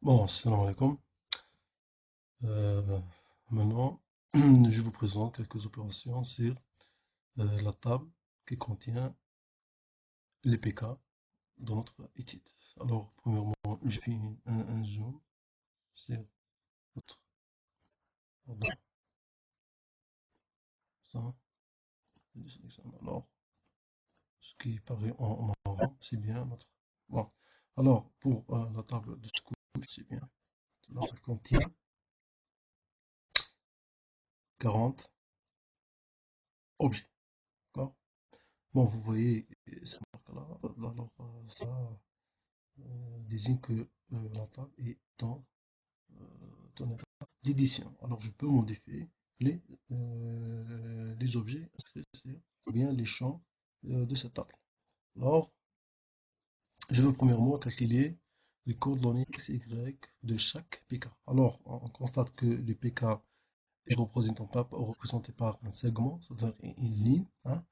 Bon, salam alaikum. Euh, Maintenant, je vous présente quelques opérations sur la table qui contient les PK dans notre étude. Alors, premièrement, je fais un zoom sur notre pardon, ça, je sélectionne. Alors, ce qui paraît en marron, c'est bien notre. Bon, alors, pour la table de couche, c'est bien. Alors, elle contient 40 objets. D'accord. Bon, vous voyez ces marques-là. Alors, ça désigne que la table est euh, dans état d'édition. Alors je peux modifier les, les objets inscrits sur ou bien les champs de cette table. Alors, je veux premièrement calculer les coordonnées x, y de chaque PK. Alors, on constate que le PK est représenté par un segment, c'est-à-dire une ligne, hein.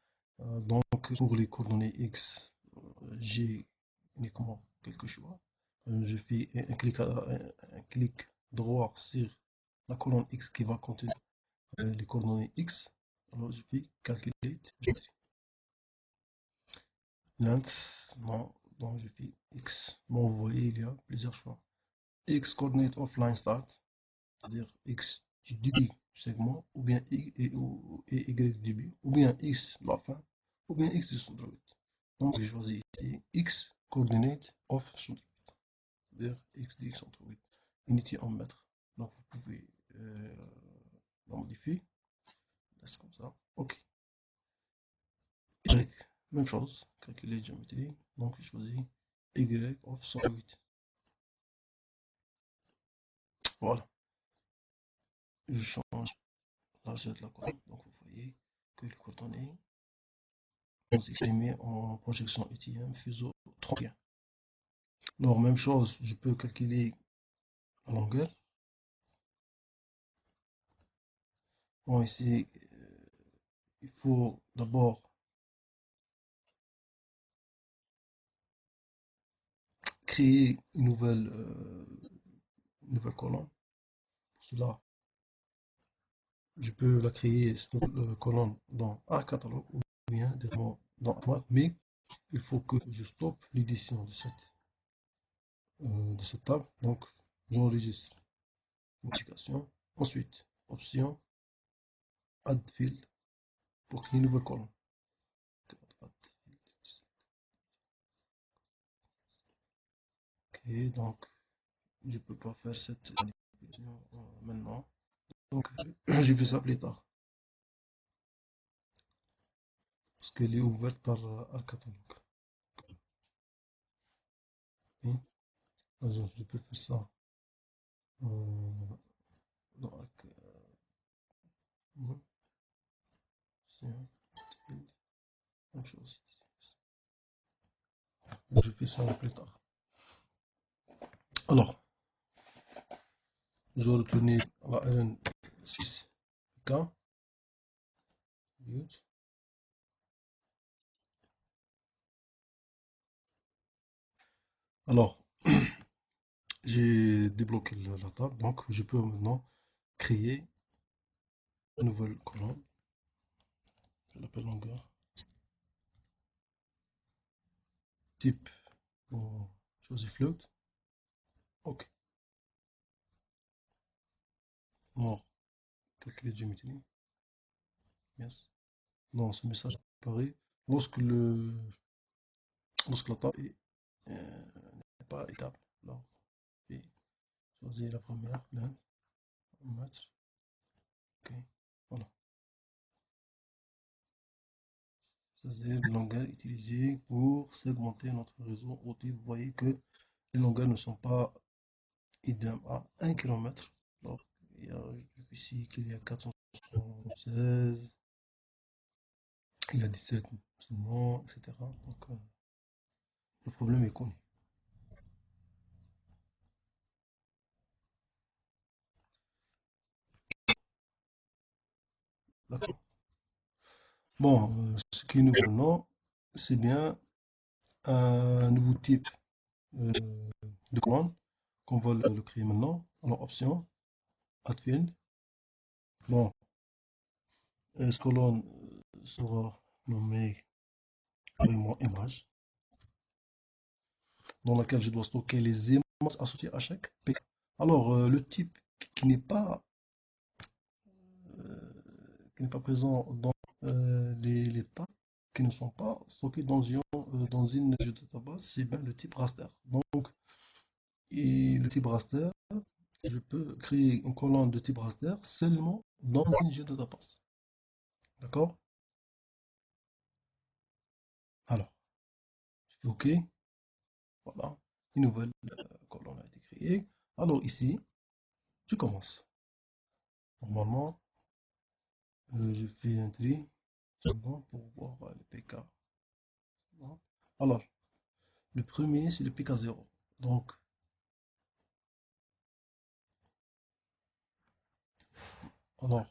Donc, pour les coordonnées x, j'ai uniquement quelques choix. Je fais un clic droit sur la colonne x qui va contenir les coordonnées x. Alors, je fais calculate géométrie. Length, non, donc je fais x. Bon, vous voyez, il y a plusieurs choix. X coordinate of line start, c'est-à-dire x du début du segment, ou bien y du début, ou bien x de la fin, ou bien x du centroïde. Donc, je choisis ici x coordinate of centroïde, c'est-à-dire x du centroïde, unité en mètres. Donc, vous pouvez la modifier, laisse comme ça. OK. Y, même chose, calculer géométrie. Donc, je choisis y of 108. Voilà. Je change largeur de la colonne. Donc, vous voyez que les coordonnées sont exprimées en projection ETM fuseau 31. Alors, même chose, je peux calculer la longueur. Bon, ici, il faut d'abord créer une nouvelle colonne. Pour cela, je peux la créer, cette nouvelle colonne, dans un catalogue ou bien directement dans moi, mais il faut que je stoppe l'édition de cette table. Donc, j'enregistre modification. Ensuite, option, add field pour créer une nouvelle colonne. Ok, donc, je peux pas faire cette manipulation maintenant. Donc, je fais ça plus tard parce qu'elle est ouverte par un catalogue. Ok. Par exemple, je peux faire ça euh, dans même chose. Je fais ça plus tard. Alors, je vais retourner à la RN6K. Alors, j'ai débloqué la table, donc je peux maintenant créer une nouvelle colonne. Je l'appelle longueur. Type, bon, choisis float. OK. Alors, calculer géométrie. Yes. Non, ce message apparaît lorsque lorsque la table n'est pas étable. Alors, et choisir la première, l'un, match. OK. Voilà. C'est le langage utilisé pour segmenter notre réseau OT. Vous voyez que les longueurs ne sont pas idem à 1 km. Alors, il y a ici qu'il y a 476, il y a 17 seulement, etc. Donc, le problème est connu. D'accord. Bon, ce que nous prenons, c'est bien un nouveau type euh, de commande qu'on va le créer maintenant. Alors, option, add field. Bon, ce colonne sera nommé carrément image, dans laquelle je dois stocker les images associées à chaque PK. Alors, le type qui n'est pas, euh, qui n'est pas présent dans les tags qui ne sont pas stockés dans une database, c'est bien le type raster. Donc, et le type raster, je peux créer une colonne de type raster seulement dans une database. D'accord? Alors, je fais OK. Voilà. Une nouvelle colonne a été créée. Alors ici, je commence. Normalement, je fais un tri pour voir le PK. Bon. Alors, le premier, c'est le PK0. Donc, alors,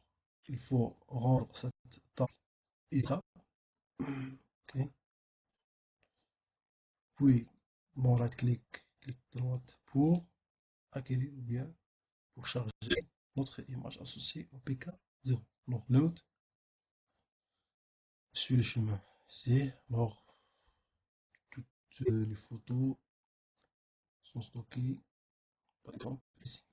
il faut rendre cette table étape. OK. Puis, bon, right-click, clic droite pour acquérir ou bien pour charger notre image associée au PK0. Donc, load, suis le chemin ici. Alors, toutes les photos sont stockées, par exemple, ici.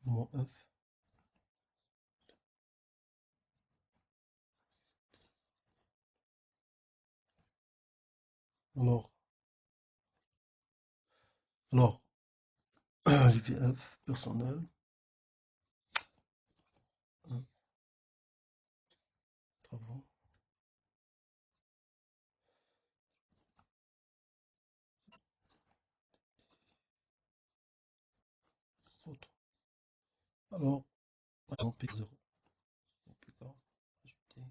Mon F. Alors, alors, GPF personnel, travaux, photo. Alors, par exemple, P0, PK, ajouter.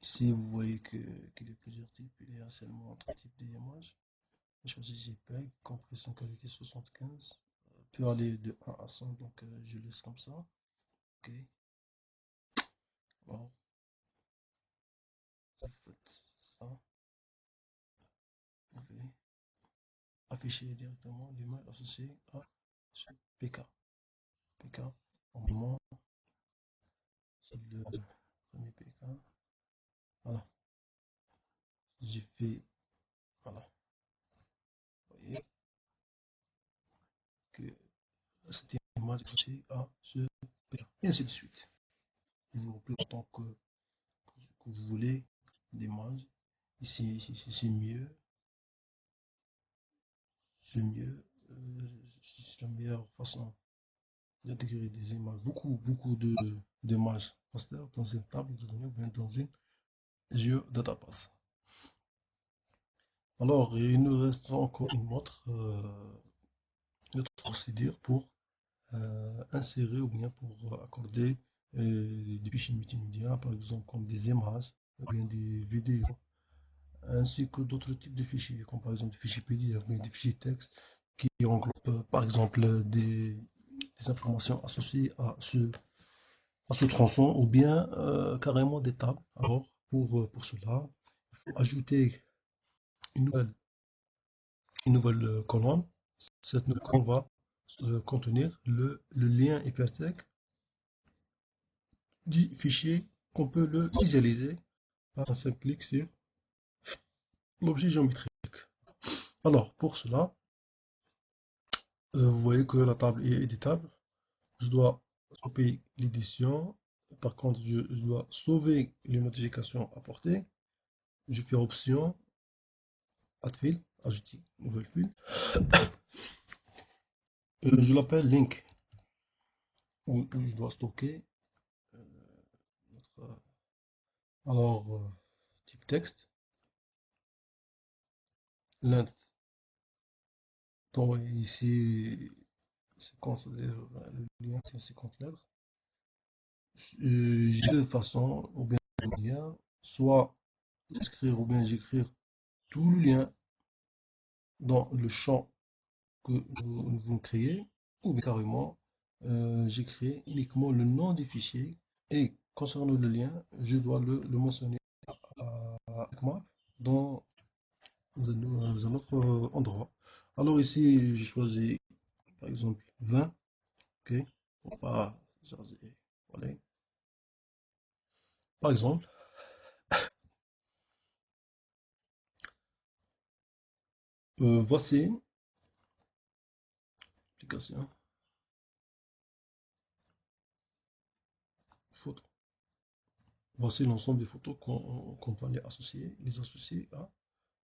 Ici, vous voyez qu'il y a plusieurs types. Il y a seulement 3 types d'images. Je choisis JPEG, compression qualité 75. Peut aller de 1 à 100, donc je laisse comme ça. Ok. Alors, vous faites ça. Vous pouvez afficher directement l'image associée à ce PK. PK, normalement, c'est le premier PK. Voilà. J'ai fait, voilà. Vous voyez que cette image est associée à ce PK. Et ainsi de suite. Vous reprenez autant que vous voulez l'image. Ici, c'est mieux. C'est mieux. C'est la meilleure façon d'intégrer des images. Beaucoup d'images raster dans une table de données ou bien dans une database. Alors, il nous reste encore une autre procédure pour insérer ou bien pour accorder des fichiers multimédia, par exemple comme des images, ou bien des vidéos, ainsi que d'autres types de fichiers, comme par exemple des fichiers PDF, ou bien des fichiers texte, qui englobent par exemple des informations associées à ce tronçon, ou bien carrément des tables. Alors, pour cela, il faut ajouter une nouvelle, une nouvelle colonne. Cette nouvelle colonne va contenir le lien hypertexte du fichier qu'on peut le visualiser par un simple clic sur l'objet géométrique. Alors, pour cela, vous voyez que la table est éditable. Je dois stopper l'édition. Par contre, je dois sauver les modifications apportées. Je fais option, add field, ajouter nouvelle field. Je l'appelle link, où je dois stocker notre, alors, type texte, length. Donc ici, c'est-à-dire le lien c'est 50 lettres. J'ai deux façons, ou bien soit écrire ou bien j'écrire tout le lien dans le champ que vous créez, ou bien carrément j'écris uniquement le nom des fichiers et concernant le lien, je dois le mentionner ArcMap dans un autre endroit. Alors ici, j'ai choisi par exemple 20, ok, pour pas changer. Voilà. Par exemple, voici l'application photo. Voici l'ensemble des photos qu'on va les associer à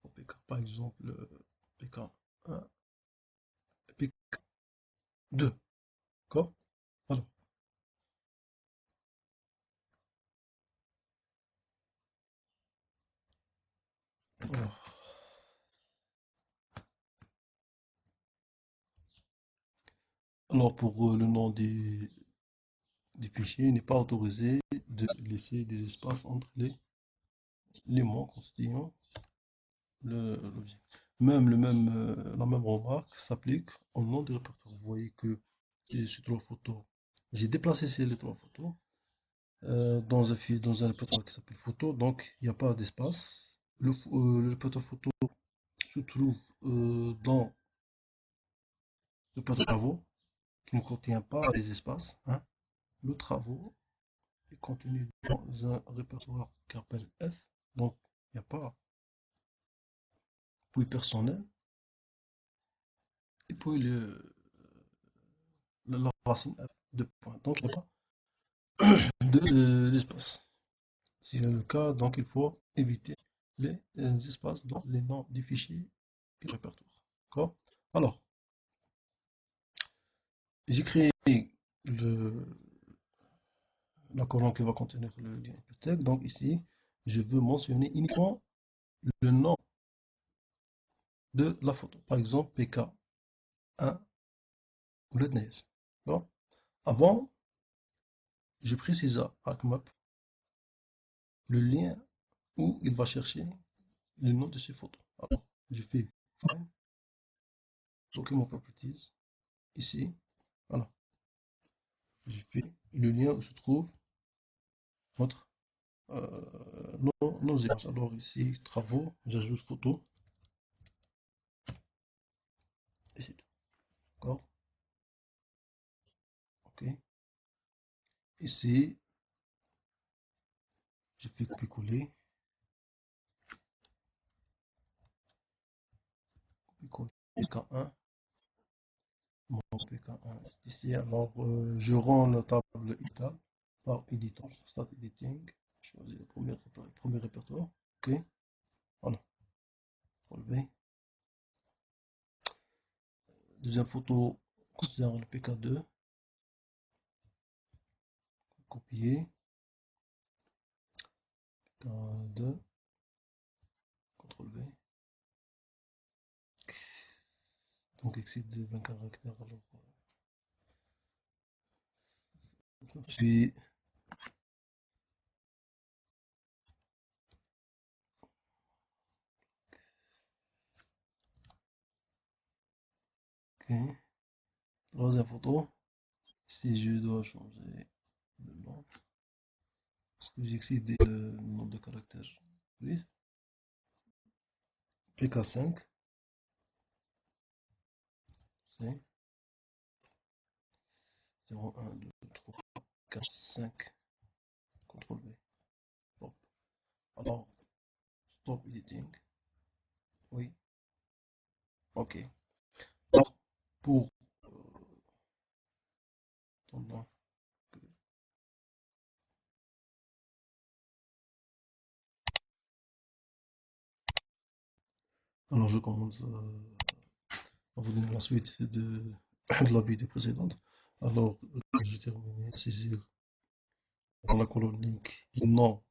au PK. Par exemple, PK1, PK2. D'accord? Voilà. Alors, alors, pour le nom des fichiers, il n'est pas autorisé de laisser des espaces entre les mots constituant l'objet. La même remarque s'applique au nom du répertoire. Vous voyez que ces trois photos, j'ai déplacé les trois photos dans un répertoire qui s'appelle photo, donc il n'y a pas d'espace. Le répertoire photo se trouve dans le répertoire travaux qui ne contient pas les espaces, hein. Le travaux est contenu dans un répertoire qui s'appelle F, donc il n'y a pas puis personnel, et puis la racine F de points. Donc il n'y a pas d'espace. Si c'est le cas, donc il faut éviter les espaces dans les noms des fichiers et répertoires. D'accord? Alors, j'ai créé le, la colonne qui va contenir le lien hypertexte. Donc ici, je veux mentionner uniquement le nom de la photo. Par exemple, PK1 ou le neige. Bon. Avant, je précise à ArcMap le lien où il va chercher le nom de ces photos. Alors, je fais Find, Document Properties, ici. Voilà. Je fais le lien où se trouve notre, nos images. Alors ici, travaux, j'ajoute photo, et c'est tout. D'accord? OK. Ici, je fais copier-coller, copier-coller PK1, mon PK1 est ici. Alors, je rends la table éditable par éditeur, Start Editing. Je choisis le premier répertoire. OK. Voilà. Relevé. Deuxième photo concerne le PK2. Copier. PK2. CTRL-V. Donc, exit de 20 caractères. Alors, puis, OK. Troisième photo. Si je dois changer le nom, parce que j'ai excédé le nombre de caractères. Oui. PK5. C'est 0, 1, 2, 3, 4, 5. CTRL-V. Hop. Alors, stop editing. Oui. OK. Alors, pour pendant que- alors je commence à vous donner la suite de la vidéo précédente. Alors, j'ai terminé de saisir dans la colonne link le nom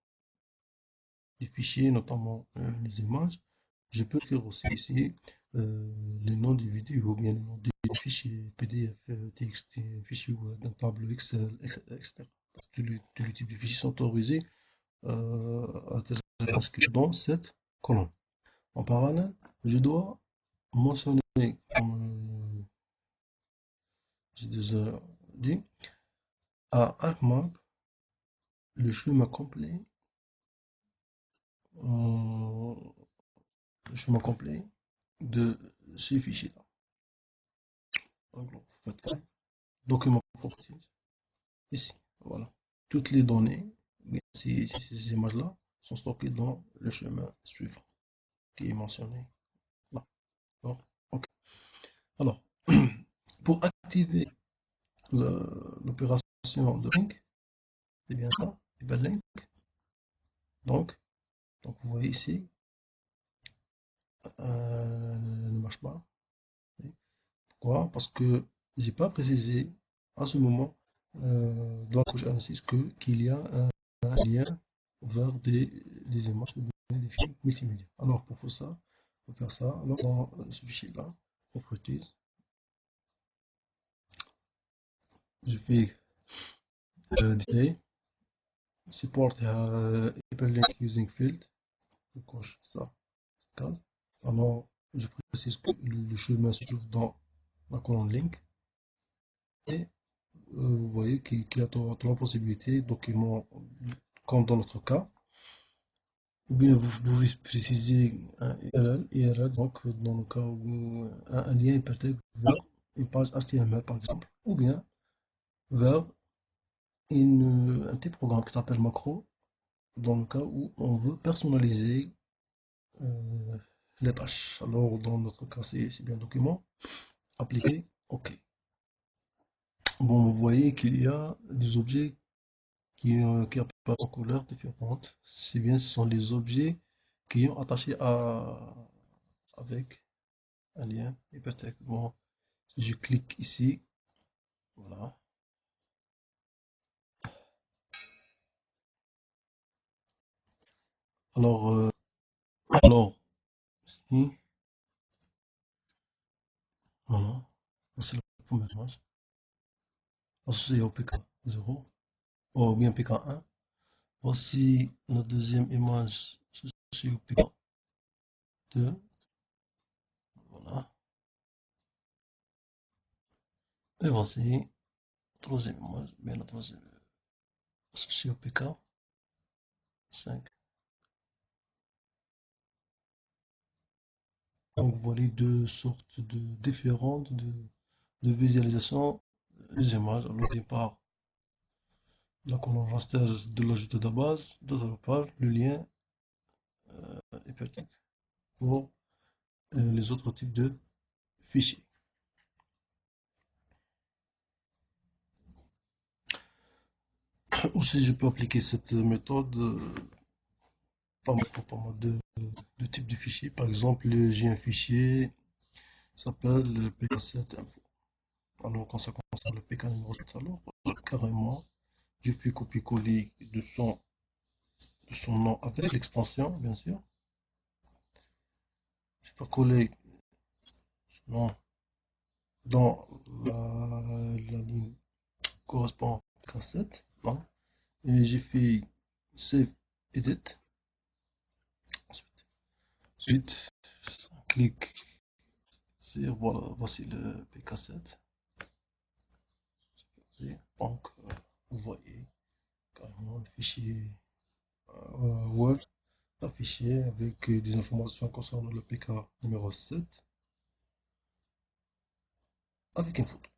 des fichiers, notamment les images. Je peux écrire aussi ici les noms des vidéos, ou bien les noms des fichiers PDF, TXT, fichiers Word, un tableau Excel, etc. Tous les types de fichiers sont autorisés à être inscrits dans cette colonne. En parallèle, je dois mentionner, comme j'ai déjà dit, à ArcMap le chemin complet euh, le chemin complet de ce fichier-là. Donc, vous faites fin. Document properties, ici, voilà. Toutes les données, ces images-là, sont stockées dans le chemin suivant, qui est mentionné là. D'accord. Ok. Alors, pour activer l'opération de link, c'est bien ça, hyperlink. Donc, vous voyez ici, ne marche pas. Pourquoi? Parce que j'ai pas précisé à ce moment dans la couche analysis qu'il y a un lien vers des images ou des films multimédia. Alors pour faire ça, alors dans ce fichier-là, properties, je fais display, support hyperlink using field, je coche ça, cadre. Alors je précise que le chemin se trouve dans la colonne link et vous voyez qu'il y a trois possibilités, documents comme dans notre cas, ou bien vous pouvez préciser un URL, donc dans le cas où un lien hypertexte vers une page HTML par exemple, ou bien vers un petit programme qui s'appelle macro, dans le cas où on veut personnaliser euh, les tâches. Alors dans notre cas c'est bien document, appliqué, ok. Bon, vous voyez qu'il y a des objets qui apparaissent en couleurs différentes. C'est bien, ce sont les objets qui sont attachés avec un lien hypertexte. Bon, je clique ici, voilà. Alors, alors, ici, voilà. C'est la première image associée au PK0 ou bien PK1. Voici la deuxième image associée au PK2. Voilà. Et voici la troisième image, bien la troisième associée au PK5. Donc, vous voyez deux sortes différentes de visualisation des images. Alors, d'une part, la colonne raster de l'ajout de base, d'autre part, le lien hypertexte pour les autres types de fichiers. Aussi, je peux appliquer cette méthode pour pas mal de types de fichiers. Par exemple, j'ai un fichier qui s'appelle le PK7info. Alors, quand ça concerne le PK numéro 7, alors carrément, je fais copier-coller de son nom avec l'extension, bien sûr. Je peux coller son nom dans la ligne correspond à K7. Là. Et j'ai fait Save Edit. Ensuite, clique sur, voilà, voici le PK7. Donc, vous voyez carrément le fichier Word affiché avec des informations concernant le PK numéro 7 avec une photo.